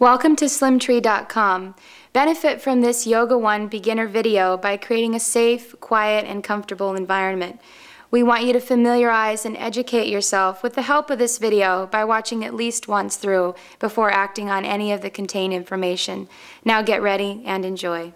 Welcome to SLIMTREE.com. Benefit from this Yoga 1 beginner video by creating a safe, quiet, and comfortable environment. We want you to familiarize and educate yourself with the help of this video by watching at least once through before acting on any of the contained information. Now get ready and enjoy.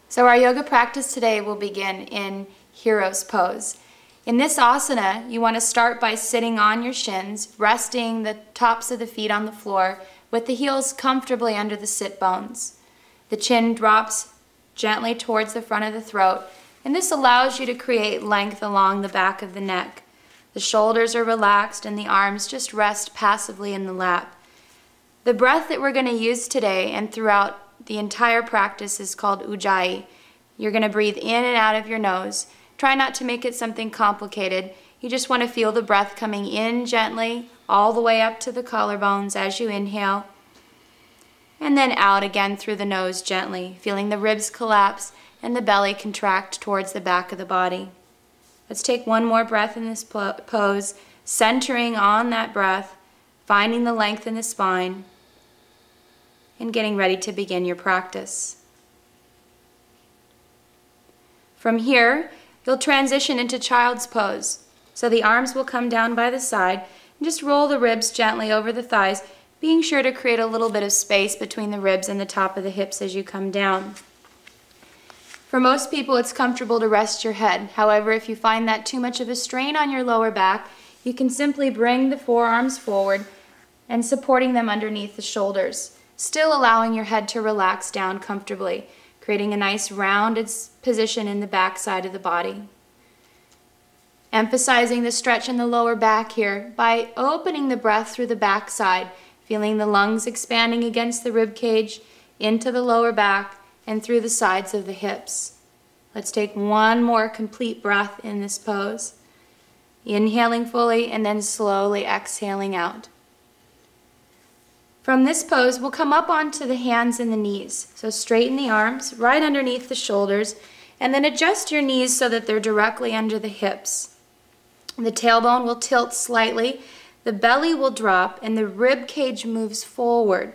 So our yoga practice today will begin in Hero's Pose. In this asana, you want to start by sitting on your shins, resting the tops of the feet on the floor with the heels comfortably under the sit bones. The chin drops gently towards the front of the throat, and this allows you to create length along the back of the neck. The shoulders are relaxed and the arms just rest passively in the lap. The breath that we're going to use today and throughout the entire practice is called Ujjayi. You're going to breathe in and out of your nose. Try not to make it something complicated. You just want to feel the breath coming in gently all the way up to the collarbones as you inhale, and then out again through the nose gently, feeling the ribs collapse and the belly contract towards the back of the body. Let's take one more breath in this pose, centering on that breath, finding the length in the spine, and getting ready to begin your practice. From here, you'll transition into Child's Pose. So the arms will come down by the side, and just roll the ribs gently over the thighs, being sure to create a little bit of space between the ribs and the top of the hips as you come down. For most people, it's comfortable to rest your head. However, if you find that too much of a strain on your lower back, you can simply bring the forearms forward and supporting them underneath the shoulders, still allowing your head to relax down comfortably, creating a nice rounded position in the back side of the body. Emphasizing the stretch in the lower back here by opening the breath through the back side, feeling the lungs expanding against the rib cage, into the lower back, and through the sides of the hips. Let's take one more complete breath in this pose. Inhaling fully and then slowly exhaling out. From this pose, we'll come up onto the hands and the knees. So straighten the arms right underneath the shoulders, and then adjust your knees so that they're directly under the hips. The tailbone will tilt slightly, the belly will drop, and the rib cage moves forward.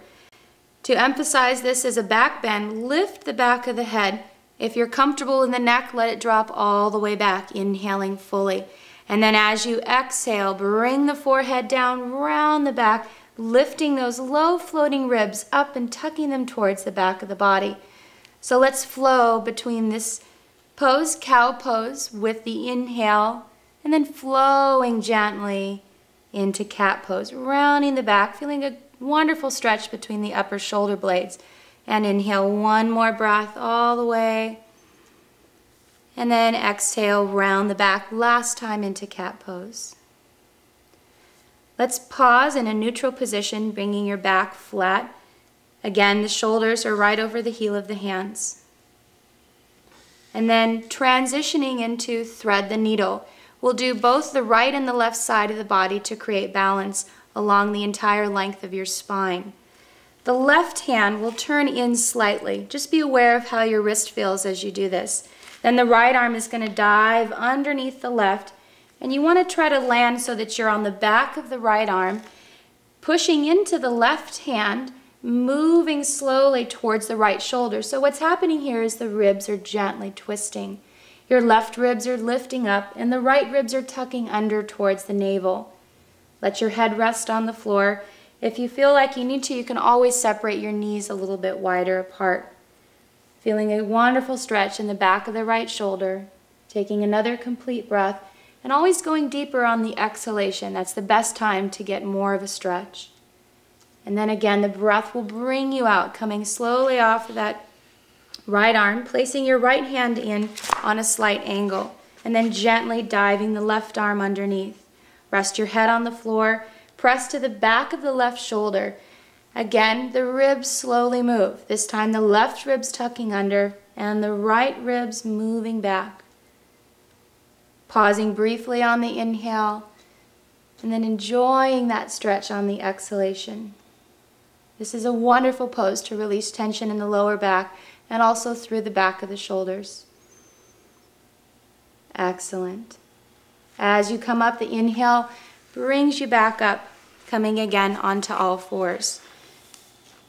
To emphasize this as a back bend, lift the back of the head. If you're comfortable in the neck, let it drop all the way back, inhaling fully. And then as you exhale, bring the forehead down, round the back, lifting those low floating ribs up and tucking them towards the back of the body. So let's flow between this pose, cow pose, with the inhale, and then flowing gently into cat pose, rounding the back, feeling a wonderful stretch between the upper shoulder blades. And inhale one more breath all the way, and then exhale, round the back, last time into cat pose. Let's pause in a neutral position, bringing your back flat. Again, the shoulders are right over the heel of the hands. And then transitioning into thread the needle. We'll do both the right and the left side of the body to create balance along the entire length of your spine. The left hand will turn in slightly. Just be aware of how your wrist feels as you do this. Then the right arm is going to dive underneath the left, and you want to try to land so that you're on the back of the right arm, pushing into the left hand, moving slowly towards the right shoulder. So what's happening here is the ribs are gently twisting. Your left ribs are lifting up, and the right ribs are tucking under towards the navel. Let your head rest on the floor. If you feel like you need to, you can always separate your knees a little bit wider apart. Feeling a wonderful stretch in the back of the right shoulder, taking another complete breath, and always going deeper on the exhalation. That's the best time to get more of a stretch. And then again, the breath will bring you out, coming slowly off of that right arm, placing your right hand in on a slight angle, and then gently diving the left arm underneath. Rest your head on the floor, press to the back of the left shoulder. Again, the ribs slowly move. This time the left ribs tucking under and the right ribs moving back. Pausing briefly on the inhale, and then enjoying that stretch on the exhalation. This is a wonderful pose to release tension in the lower back and also through the back of the shoulders. Excellent. As you come up, the inhale, brings you back up, coming again onto all fours.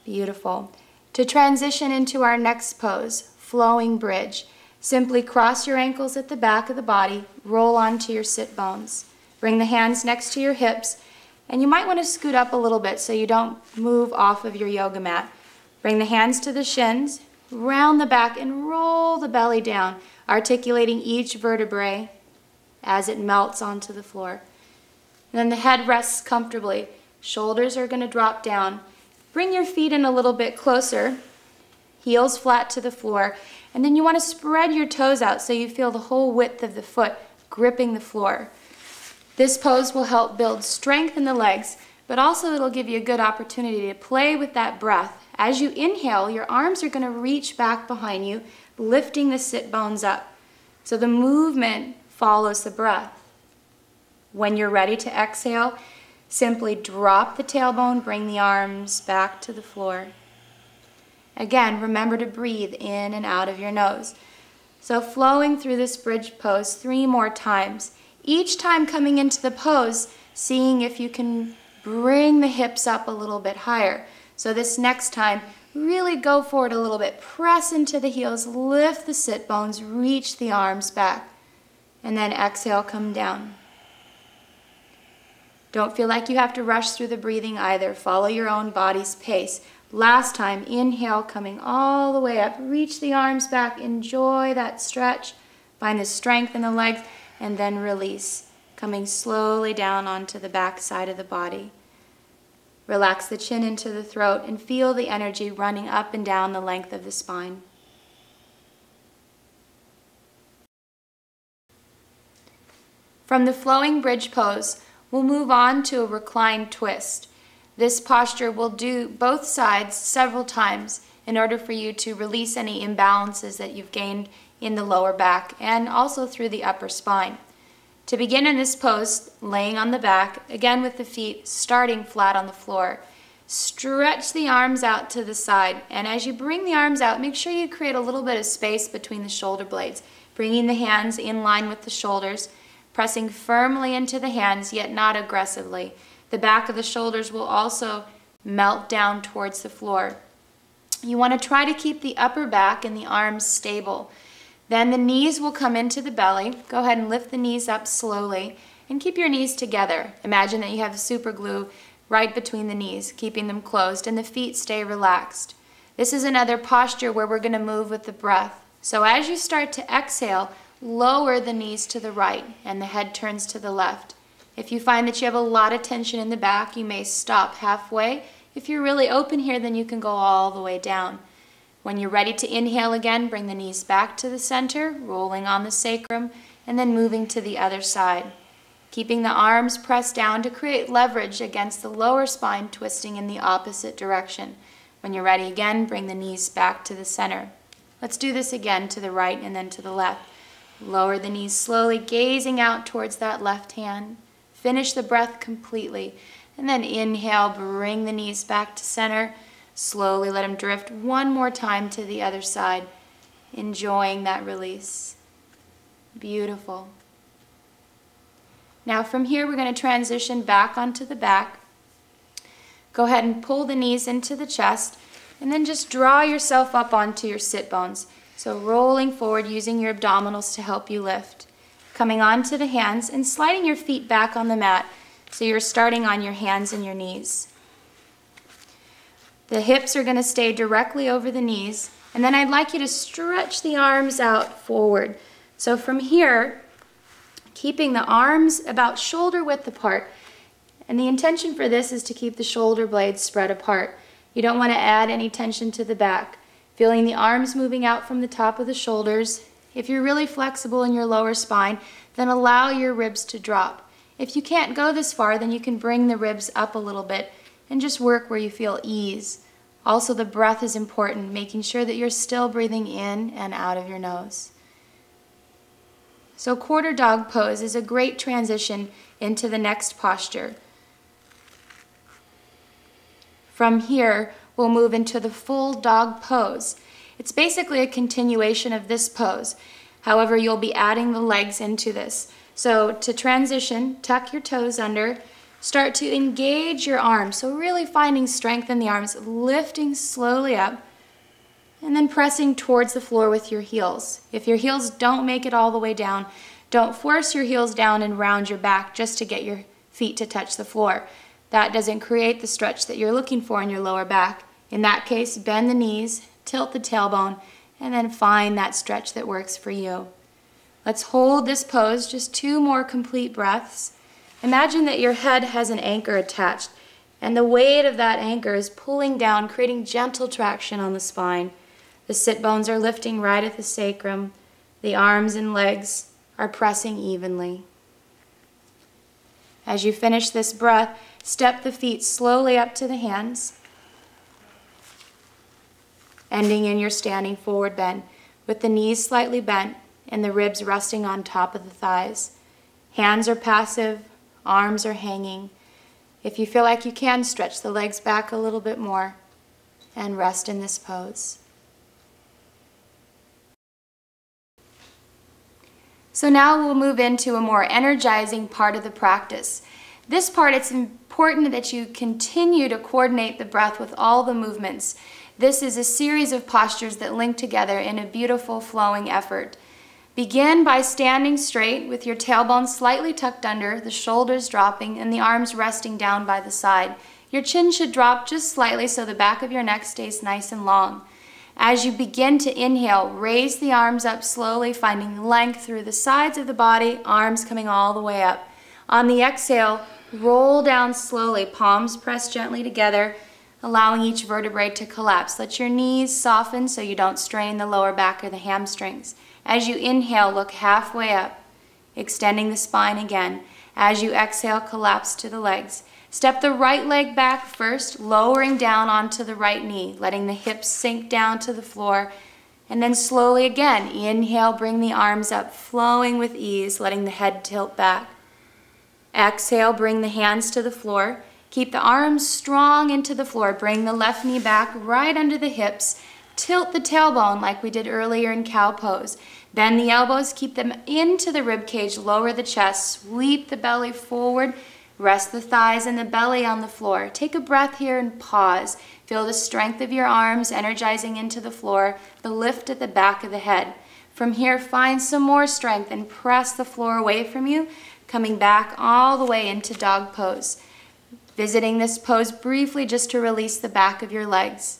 Beautiful. To transition into our next pose, flowing bridge, simply cross your ankles at the back of the body, roll onto your sit bones. Bring the hands next to your hips, and you might want to scoot up a little bit so you don't move off of your yoga mat. Bring the hands to the shins, round the back, and roll the belly down, articulating each vertebrae as it melts onto the floor. And then the head rests comfortably. Shoulders are going to drop down. Bring your feet in a little bit closer, heels flat to the floor, and then you want to spread your toes out so you feel the whole width of the foot gripping the floor. This pose will help build strength in the legs, but also it'll give you a good opportunity to play with that breath. As you inhale, your arms are going to reach back behind you, lifting the sit bones up. So the movement follows the breath. When you're ready to exhale, simply drop the tailbone, bring the arms back to the floor. Again, remember to breathe in and out of your nose. So flowing through this bridge pose 3 more times. Each time coming into the pose, seeing if you can bring the hips up a little bit higher. So this next time, really go forward a little bit. Press into the heels, lift the sit bones, reach the arms back. And then exhale, come down. Don't feel like you have to rush through the breathing either. Follow your own body's pace. Last time, inhale, coming all the way up. Reach the arms back. Enjoy that stretch. Find the strength in the legs. And then release, coming slowly down onto the back side of the body. Relax the chin into the throat and feel the energy running up and down the length of the spine. From the flowing bridge pose, we'll move on to a reclined twist. This posture will do both sides several times in order for you to release any imbalances that you've gained in the lower back and also through the upper spine. To begin in this pose, laying on the back, again with the feet starting flat on the floor. Stretch the arms out to the side, and as you bring the arms out, make sure you create a little bit of space between the shoulder blades, bringing the hands in line with the shoulders, pressing firmly into the hands, yet not aggressively. The back of the shoulders will also melt down towards the floor. You want to try to keep the upper back and the arms stable. Then the knees will come into the belly. Go ahead and lift the knees up slowly and keep your knees together. Imagine that you have super glue right between the knees, keeping them closed, and the feet stay relaxed. This is another posture where we're going to move with the breath. So as you start to exhale, lower the knees to the right and the head turns to the left. If you find that you have a lot of tension in the back, you may stop halfway. If you're really open here, then you can go all the way down. When you're ready to inhale again, bring the knees back to the center, rolling on the sacrum, and then moving to the other side. Keeping the arms pressed down to create leverage against the lower spine, twisting in the opposite direction. When you're ready again, bring the knees back to the center. Let's do this again to the right and then to the left. Lower the knees slowly, gazing out towards that left hand. Finish the breath completely. And then inhale, bring the knees back to center. Slowly let them drift one more time to the other side, enjoying that release. Beautiful. Now from here we're going to transition back onto the back. Go ahead and pull the knees into the chest and then just draw yourself up onto your sit bones. So rolling forward using your abdominals to help you lift. Coming onto the hands and sliding your feet back on the mat so you're starting on your hands and your knees. The hips are going to stay directly over the knees, and then I'd like you to stretch the arms out forward. So from here, keeping the arms about shoulder width apart, and the intention for this is to keep the shoulder blades spread apart. You don't want to add any tension to the back. Feeling the arms moving out from the top of the shoulders. If you're really flexible in your lower spine, then allow your ribs to drop. If you can't go this far, then you can bring the ribs up a little bit and just work where you feel ease. Also, the breath is important, making sure that you're still breathing in and out of your nose. So quarter dog pose is a great transition into the next posture. From here, we'll move into the full dog pose. It's basically a continuation of this pose. However, you'll be adding the legs into this. So to transition, tuck your toes under, Start to engage your arms, so really finding strength in the arms, lifting slowly up, and then pressing towards the floor with your heels. If your heels don't make it all the way down, don't force your heels down and round your back just to get your feet to touch the floor. That doesn't create the stretch that you're looking for in your lower back. In that case, bend the knees, tilt the tailbone, and then find that stretch that works for you. Let's hold this pose, just 2 more complete breaths. Imagine that your head has an anchor attached, and the weight of that anchor is pulling down, creating gentle traction on the spine. The sit bones are lifting right at the sacrum. The arms and legs are pressing evenly. As you finish this breath, step the feet slowly up to the hands, ending in your standing forward bend, with the knees slightly bent and the ribs resting on top of the thighs. Hands are passive, arms are hanging. If you feel like you can, stretch the legs back a little bit more and rest in this pose. So now we'll move into a more energizing part of the practice. This part, it's important that you continue to coordinate the breath with all the movements. This is a series of postures that link together in a beautiful flowing effort. Begin by standing straight with your tailbone slightly tucked under, the shoulders dropping, and the arms resting down by the side. Your chin should drop just slightly so the back of your neck stays nice and long. As you begin to inhale, raise the arms up slowly, finding length through the sides of the body, arms coming all the way up. On the exhale, roll down slowly, palms pressed gently together, allowing each vertebrae to collapse. Let your knees soften so you don't strain the lower back or the hamstrings. As you inhale, look halfway up, extending the spine again. As you exhale, collapse to the legs. Step the right leg back first, lowering down onto the right knee, letting the hips sink down to the floor. And then slowly again, inhale, bring the arms up, flowing with ease, letting the head tilt back. Exhale, bring the hands to the floor. Keep the arms strong into the floor. Bring the left knee back right under the hips. Tilt the tailbone like we did earlier in cow pose. Bend the elbows, keep them into the rib cage, lower the chest, sweep the belly forward, rest the thighs and the belly on the floor. Take a breath here and pause. Feel the strength of your arms energizing into the floor, the lift at the back of the head. From here, find some more strength and press the floor away from you, coming back all the way into dog pose. Visiting this pose briefly just to release the back of your legs.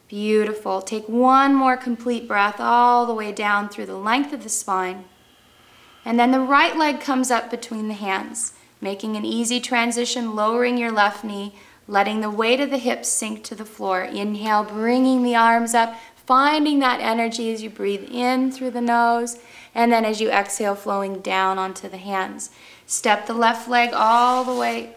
Beautiful. Take 1 more complete breath all the way down through the length of the spine. And then the right leg comes up between the hands, making an easy transition, lowering your left knee, letting the weight of the hips sink to the floor. Inhale, bringing the arms up, finding that energy as you breathe in through the nose, and then as you exhale, flowing down onto the hands. Step the left leg all the way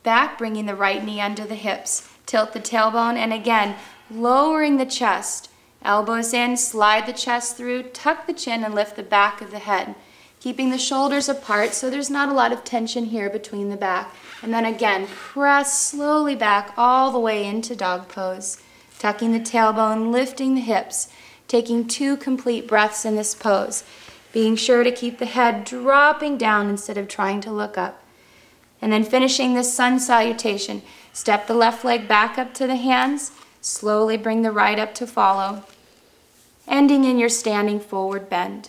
back, bringing the right knee under the hips. Tilt the tailbone, and again, lowering the chest. Elbows in, slide the chest through, tuck the chin, and lift the back of the head. Keeping the shoulders apart so there's not a lot of tension here between the back. And then again, press slowly back all the way into dog pose. Tucking the tailbone, lifting the hips, taking 2 complete breaths in this pose. Being sure to keep the head dropping down instead of trying to look up. And then finishing this sun salutation. Step the left leg back up to the hands. Slowly bring the right up to follow. Ending in your standing forward bend.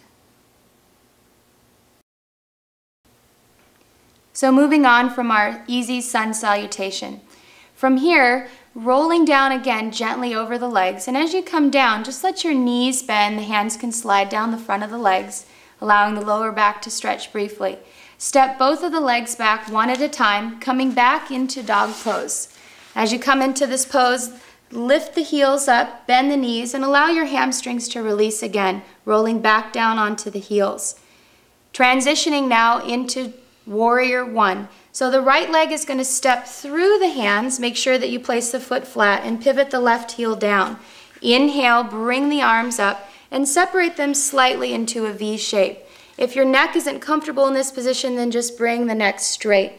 So moving on from our easy sun salutation. From here, rolling down again gently over the legs. And as you come down, just let your knees bend. The hands can slide down the front of the legs, allowing the lower back to stretch briefly. Step both of the legs back 1 at a time, coming back into dog pose. As you come into this pose, lift the heels up, bend the knees, and allow your hamstrings to release again, rolling back down onto the heels. Transitioning now into Warrior 1. So the right leg is going to step through the hands. Make sure that you place the foot flat and pivot the left heel down. Inhale, bring the arms up and separate them slightly into a V shape. If your neck isn't comfortable in this position, then just bring the neck straight.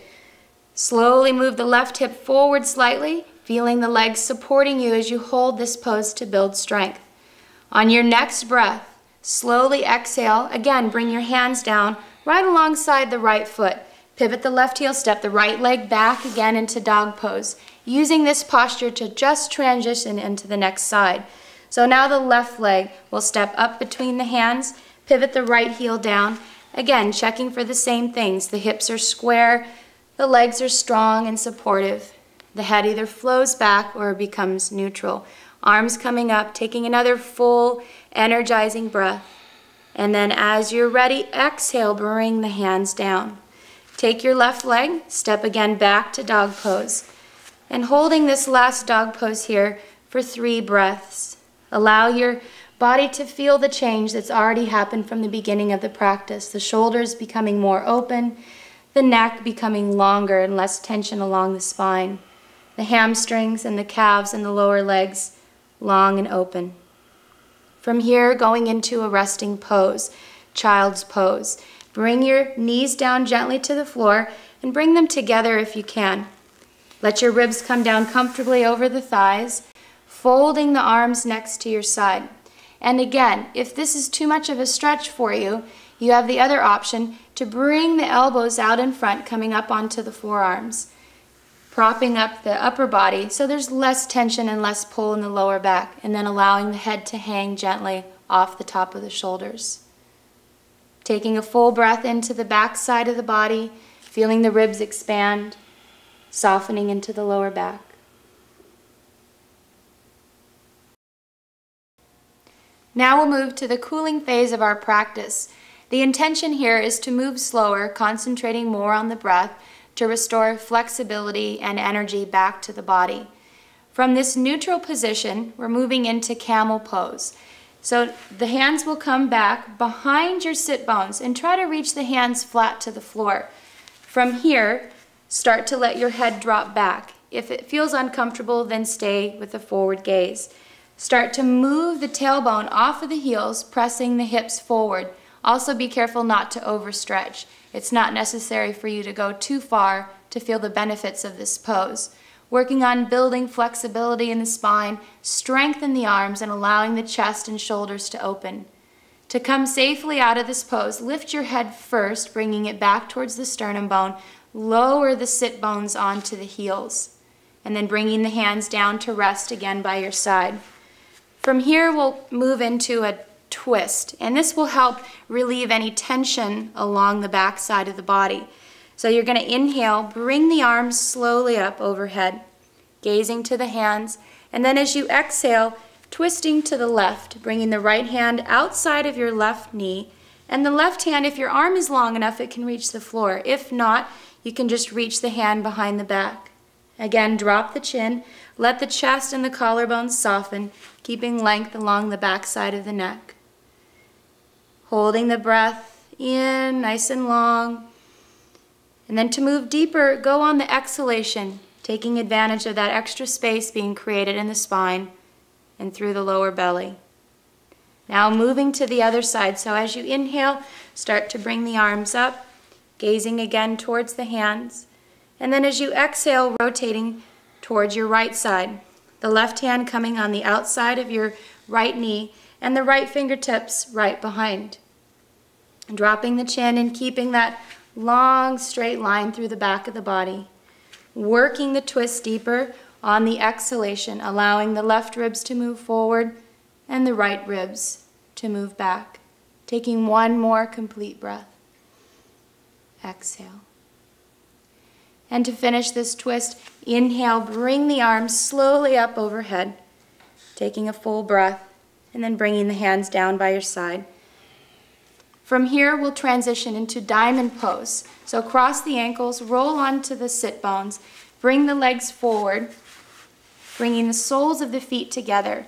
Slowly move the left hip forward slightly, feeling the legs supporting you as you hold this pose to build strength. On your next breath, slowly exhale. Again, bring your hands down right alongside the right foot. Pivot the left heel, step the right leg back again into dog pose, using this posture to just transition into the next side. So now the left leg will step up between the hands, pivot the right heel down, again checking for the same things. The hips are square, the legs are strong and supportive. The head either flows back or becomes neutral. Arms coming up, taking another full energizing breath. And then as you're ready, exhale, bring the hands down. Take your left leg, step again back to dog pose. And holding this last dog pose here for 3 breaths. Allow your body to feel the change that's already happened from the beginning of the practice. The shoulders becoming more open, the neck becoming longer and less tension along the spine. The hamstrings and the calves and the lower legs long and open. From here, going into a resting pose, child's pose. Bring your knees down gently to the floor and bring them together if you can. Let your ribs come down comfortably over the thighs, folding the arms next to your side. And again, if this is too much of a stretch for you, you have the other option to bring the elbows out in front, coming up onto the forearms, propping up the upper body so there's less tension and less pull in the lower back, and then allowing the head to hang gently off the top of the shoulders. Taking a full breath into the back side of the body, feeling the ribs expand, softening into the lower back. Now we'll move to the cooling phase of our practice. The intention here is to move slower, concentrating more on the breath to restore flexibility and energy back to the body. From this neutral position, we're moving into Camel Pose. So the hands will come back behind your sit bones and try to reach the hands flat to the floor. From here, start to let your head drop back. If it feels uncomfortable, then stay with the forward gaze. Start to move the tailbone off of the heels, pressing the hips forward. Also be careful not to overstretch. It's not necessary for you to go too far to feel the benefits of this pose. Working on building flexibility in the spine, strength in the arms, and allowing the chest and shoulders to open. To come safely out of this pose, lift your head first, bringing it back towards the sternum bone. Lower the sit bones onto the heels, and then bringing the hands down to rest again by your side. From here, we'll move into a twist, and this will help relieve any tension along the back side of the body. So you're going to inhale, bring the arms slowly up overhead, gazing to the hands, and then as you exhale, twisting to the left, bringing the right hand outside of your left knee, and the left hand, if your arm is long enough, it can reach the floor. If not, you can just reach the hand behind the back. Again, drop the chin, let the chest and the collarbones soften, keeping length along the back side of the neck. Holding the breath in, nice and long. And then to move deeper, go on the exhalation, taking advantage of that extra space being created in the spine and through the lower belly. Now moving to the other side. So as you inhale, start to bring the arms up, gazing again towards the hands. And then as you exhale, rotating towards your right side. The left hand coming on the outside of your right knee and the right fingertips right behind. Dropping the chin and keeping that long straight line through the back of the body. Working the twist deeper on the exhalation, allowing the left ribs to move forward and the right ribs to move back. Taking one more complete breath. Exhale. And to finish this twist, inhale, bring the arms slowly up overhead, taking a full breath, and then bringing the hands down by your side. From here, we'll transition into diamond pose. So cross the ankles, roll onto the sit bones, bring the legs forward, bringing the soles of the feet together.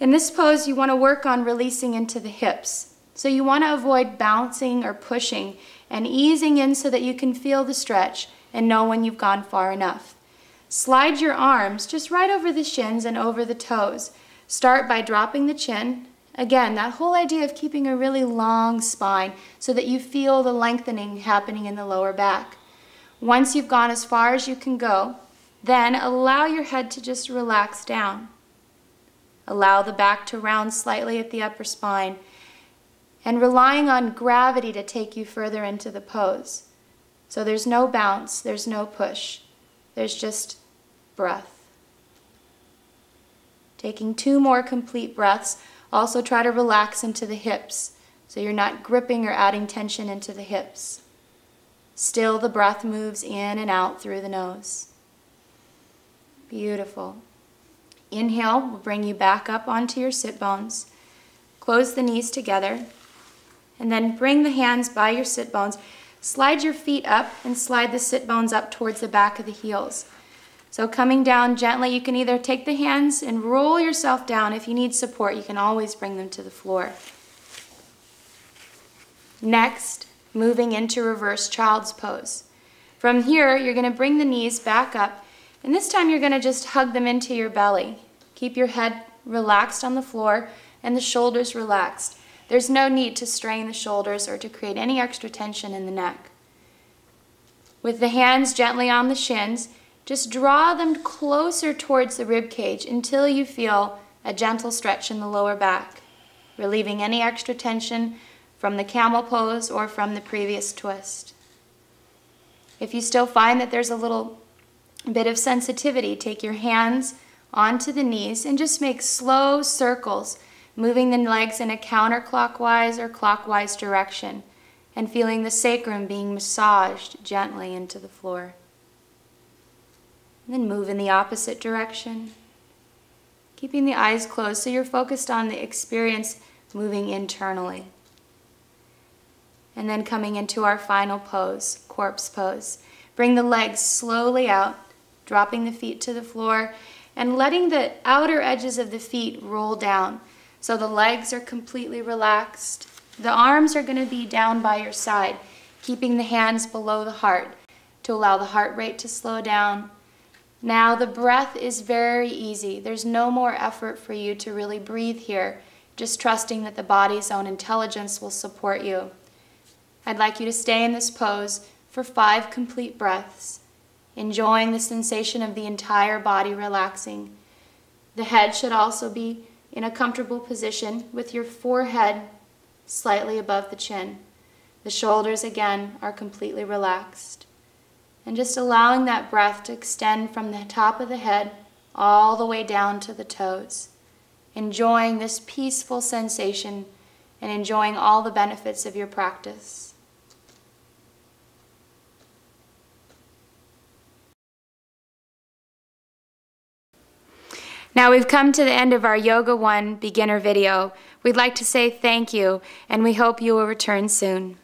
In this pose, you want to work on releasing into the hips. So you want to avoid bouncing or pushing and easing in so that you can feel the stretch and know when you've gone far enough. Slide your arms just right over the shins and over the toes. Start by dropping the chin. Again, that whole idea of keeping a really long spine so that you feel the lengthening happening in the lower back. Once you've gone as far as you can go, then allow your head to just relax down. Allow the back to round slightly at the upper spine, and relying on gravity to take you further into the pose. So there's no bounce, there's no push, there's just breath. Taking 2 more complete breaths. Also try to relax into the hips so you're not gripping or adding tension into the hips. Still the breath moves in and out through the nose. Beautiful. Inhale will bring you back up onto your sit bones. Close the knees together and then bring the hands by your sit bones. Slide your feet up and slide the sit bones up towards the back of the heels. So coming down gently, you can either take the hands and roll yourself down. If you need support, you can always bring them to the floor. Next, moving into reverse child's pose. From here, you're going to bring the knees back up, and this time you're going to just hug them into your belly. Keep your head relaxed on the floor and the shoulders relaxed. There's no need to strain the shoulders or to create any extra tension in the neck. With the hands gently on the shins, just draw them closer towards the rib cage until you feel a gentle stretch in the lower back, relieving any extra tension from the camel pose or from the previous twist. If you still find that there's a little bit of sensitivity, take your hands onto the knees and just make slow circles, moving the legs in a counterclockwise or clockwise direction and feeling the sacrum being massaged gently into the floor. And then move in the opposite direction, keeping the eyes closed so you're focused on the experience moving internally. And then coming into our final pose, corpse pose. Bring the legs slowly out, dropping the feet to the floor and letting the outer edges of the feet roll down. So the legs are completely relaxed. The arms are going to be down by your side, keeping the hands below the heart to allow the heart rate to slow down. Now the breath is very easy. There's no more effort for you to really breathe here, just trusting that the body's own intelligence will support you. I'd like you to stay in this pose for 5 complete breaths, enjoying the sensation of the entire body relaxing. The head should also be in a comfortable position with your forehead slightly above the chin. The shoulders again are completely relaxed. And just allowing that breath to extend from the top of the head all the way down to the toes. Enjoying this peaceful sensation and enjoying all the benefits of your practice. Now we've come to the end of our Yoga 1 beginner video. We'd like to say thank you, and we hope you will return soon.